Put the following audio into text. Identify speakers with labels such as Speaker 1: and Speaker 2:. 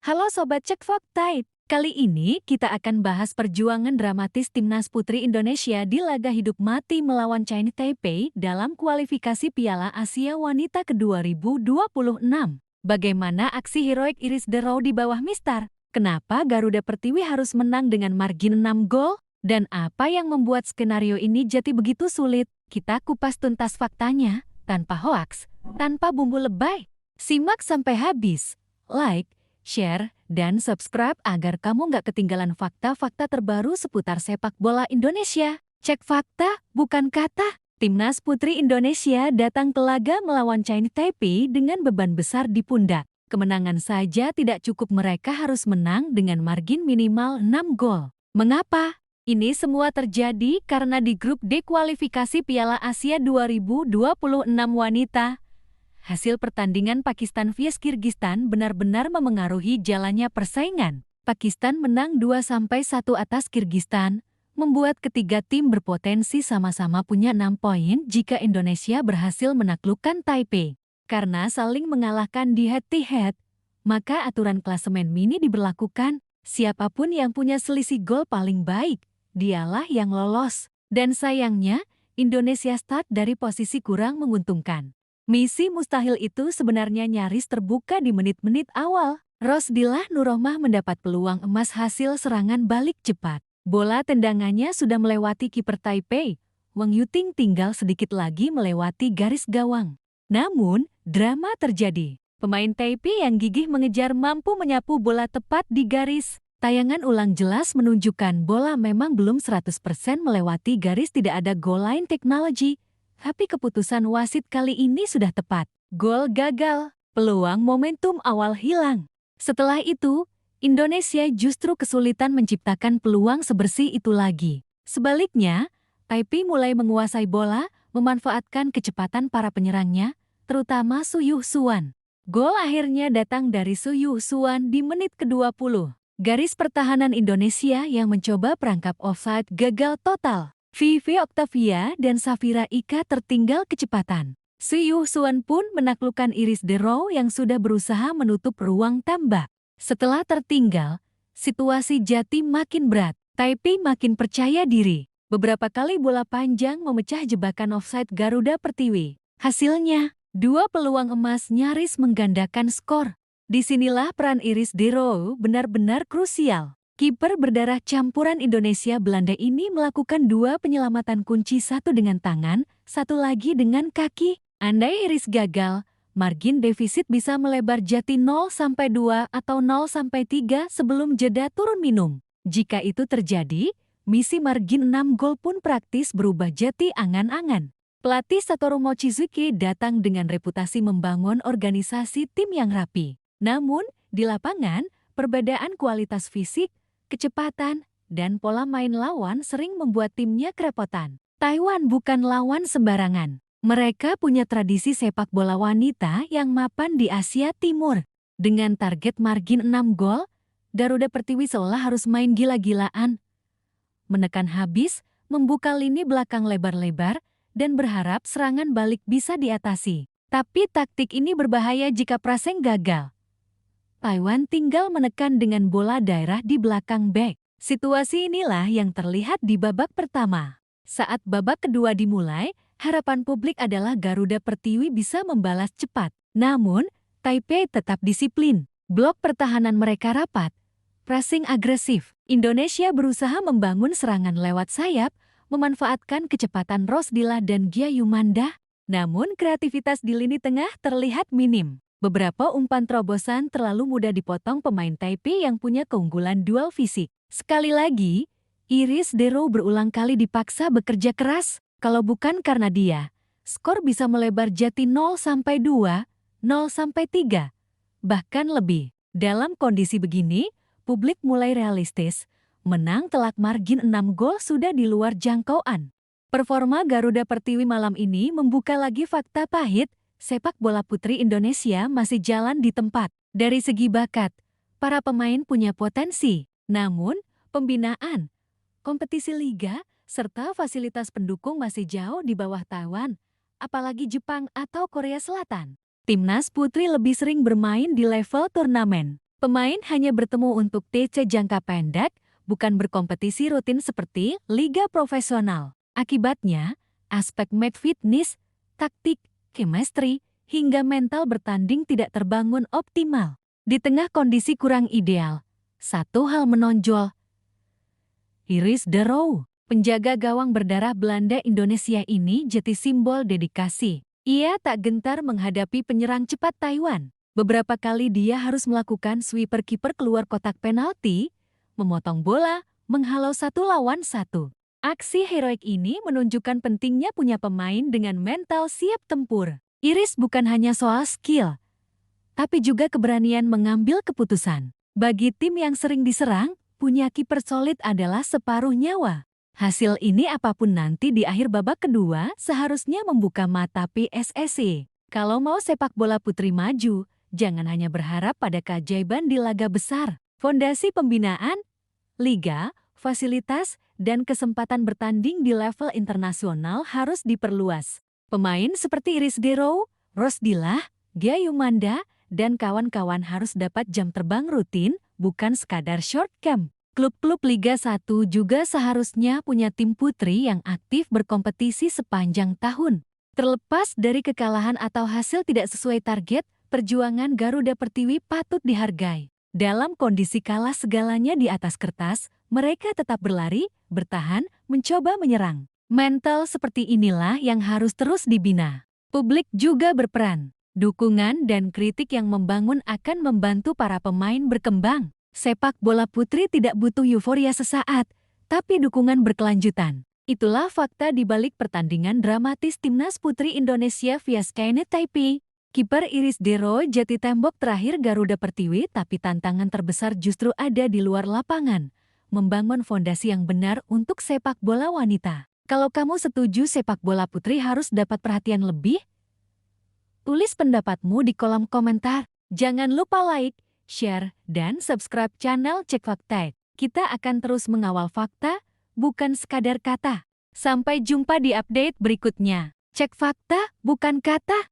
Speaker 1: Halo Sobat Cek Fakta. Kali ini kita akan bahas perjuangan dramatis Timnas Putri Indonesia di laga hidup mati melawan China Taipei dalam kualifikasi Piala Asia Wanita ke-2026. Bagaimana aksi heroik Iris Dero di bawah Mistar? Kenapa Garuda Pertiwi harus menang dengan margin 6 gol? Dan apa yang membuat skenario ini jadi begitu sulit? Kita kupas tuntas faktanya, tanpa hoaks, tanpa bumbu lebay. Simak sampai habis. Like, share, dan subscribe agar kamu nggak ketinggalan fakta-fakta terbaru seputar sepak bola Indonesia. Cek fakta, bukan kata. Timnas Putri Indonesia datang ke laga melawan China Taipei dengan beban besar di pundak. Kemenangan saja tidak cukup, mereka harus menang dengan margin minimal 6 gol. Mengapa? Ini semua terjadi karena di grup D kualifikasi Piala Asia 2026 wanita, hasil pertandingan Pakistan vs Kirgistan benar-benar memengaruhi jalannya persaingan. Pakistan menang 2-1 atas Kirgistan, membuat ketiga tim berpotensi sama-sama punya 6 poin jika Indonesia berhasil menaklukkan Taipei. Karena saling mengalahkan di head-to-head, maka aturan klasemen mini diberlakukan. Siapapun yang punya selisih gol paling baik, dialah yang lolos. Dan sayangnya, Indonesia start dari posisi kurang menguntungkan. Misi mustahil itu sebenarnya nyaris terbuka di menit-menit awal. Rosdilah Nurrohmah mendapat peluang emas hasil serangan balik cepat. Bola tendangannya sudah melewati kiper Taipei. Wang Yuting tinggal sedikit lagi melewati garis gawang. Namun, drama terjadi. Pemain Taipei yang gigih mengejar mampu menyapu bola tepat di garis. Tayangan ulang jelas menunjukkan bola memang belum 100% melewati garis, tidak ada goal line technology. Tapi keputusan wasit kali ini sudah tepat. Gol gagal, peluang momentum awal hilang. Setelah itu, Indonesia justru kesulitan menciptakan peluang sebersih itu lagi. Sebaliknya, Taipei mulai menguasai bola, memanfaatkan kecepatan para penyerangnya, terutama Su Yuh-suan. Gol akhirnya datang dari Su Yuh-suan di menit ke-20. Garis pertahanan Indonesia yang mencoba perangkap offside gagal total. Vivi Octavia dan Safira Ika tertinggal kecepatan. Su Yuh-suan pun menaklukkan Iris Dero yang sudah berusaha menutup ruang tembak. Setelah tertinggal, situasi Jatim makin berat. Taipei makin percaya diri. Beberapa kali bola panjang memecah jebakan offside Garuda Pertiwi. Hasilnya, 2 peluang emas nyaris menggandakan skor. Disinilah peran Iris Dero benar-benar krusial. Kiper berdarah campuran Indonesia Belanda ini melakukan 2 penyelamatan kunci, satu dengan tangan, satu lagi dengan kaki. Andai Iris gagal, margin defisit bisa melebar jadi 0-2 atau 0-3 sebelum jeda turun minum. Jika itu terjadi, misi margin 6 gol pun praktis berubah jadi angan-angan. Pelatih Satoru Mochizuki datang dengan reputasi membangun organisasi tim yang rapi. Namun, di lapangan, perbedaan kualitas fisik, kecepatan, dan pola main lawan sering membuat timnya kerepotan. Taiwan bukan lawan sembarangan. Mereka punya tradisi sepak bola wanita yang mapan di Asia Timur. Dengan target margin 6 gol, Garuda Pertiwi seolah harus main gila-gilaan. Menekan habis, membuka lini belakang lebar-lebar, dan berharap serangan balik bisa diatasi. Tapi taktik ini berbahaya jika pressing gagal. Taiwan tinggal menekan dengan bola daerah di belakang bek. Situasi inilah yang terlihat di babak pertama. Saat babak kedua dimulai, harapan publik adalah Garuda Pertiwi bisa membalas cepat. Namun, Taipei tetap disiplin. Blok pertahanan mereka rapat, pressing agresif. Indonesia berusaha membangun serangan lewat sayap, memanfaatkan kecepatan Rosdilah dan Gia Yumanda. Namun, kreativitas di lini tengah terlihat minim. Beberapa umpan terobosan terlalu mudah dipotong pemain Taipei yang punya keunggulan dual fisik. Sekali lagi, Iris Dero berulang kali dipaksa bekerja keras. Kalau bukan karena dia, skor bisa melebar jadi 0-2, 0-3, bahkan lebih. Dalam kondisi begini, publik mulai realistis. Menang telak margin 6 gol sudah di luar jangkauan. Performa Garuda Pertiwi malam ini membuka lagi fakta pahit. Sepak bola putri Indonesia masih jalan di tempat. Dari segi bakat, para pemain punya potensi. Namun, pembinaan, kompetisi liga, serta fasilitas pendukung masih jauh di bawah Taiwan, apalagi Jepang atau Korea Selatan. Timnas putri lebih sering bermain di level turnamen. Pemain hanya bertemu untuk TC jangka pendek, bukan berkompetisi rutin seperti liga profesional. Akibatnya, aspek match fitness, taktik, chemistry, hingga mental bertanding tidak terbangun optimal. Di tengah kondisi kurang ideal, satu hal menonjol. Iris de Roo, penjaga gawang berdarah Belanda Indonesia ini jadi simbol dedikasi. Ia tak gentar menghadapi penyerang cepat Taiwan. Beberapa kali dia harus melakukan sweeper kiper keluar kotak penalti, memotong bola, menghalau 1 lawan 1. Aksi heroik ini menunjukkan pentingnya punya pemain dengan mental siap tempur. Iris bukan hanya soal skill, tapi juga keberanian mengambil keputusan. Bagi tim yang sering diserang, punya kiper solid adalah separuh nyawa. Hasil ini apapun nanti di akhir babak kedua seharusnya membuka mata PSSI. Kalau mau sepak bola putri maju, jangan hanya berharap pada keajaiban di laga besar. Fondasi pembinaan, liga, fasilitas, dan kesempatan bertanding di level internasional harus diperluas. Pemain seperti Iris de Roo, Rosdillah, Gyayumanda, dan kawan-kawan harus dapat jam terbang rutin, bukan sekadar short camp. Klub-klub Liga 1 juga seharusnya punya tim putri yang aktif berkompetisi sepanjang tahun. Terlepas dari kekalahan atau hasil tidak sesuai target, perjuangan Garuda Pertiwi patut dihargai. Dalam kondisi kalah segalanya di atas kertas, mereka tetap berlari, bertahan, mencoba menyerang. Mental seperti inilah yang harus terus dibina. Publik juga berperan. Dukungan dan kritik yang membangun akan membantu para pemain berkembang. Sepak bola putri tidak butuh euforia sesaat, tapi dukungan berkelanjutan. Itulah fakta di balik pertandingan dramatis Timnas Putri Indonesia via Skynet Taipei. Kiper Iris de Roo jati tembok terakhir Garuda Pertiwi, tapi tantangan terbesar justru ada di luar lapangan. Membangun fondasi yang benar untuk sepak bola wanita. Kalau kamu setuju sepak bola putri harus dapat perhatian lebih, tulis pendapatmu di kolom komentar. Jangan lupa like, share, dan subscribe channel Cek Fakta. Kita akan terus mengawal fakta, bukan sekadar kata. Sampai jumpa di update berikutnya. Cek fakta, bukan kata.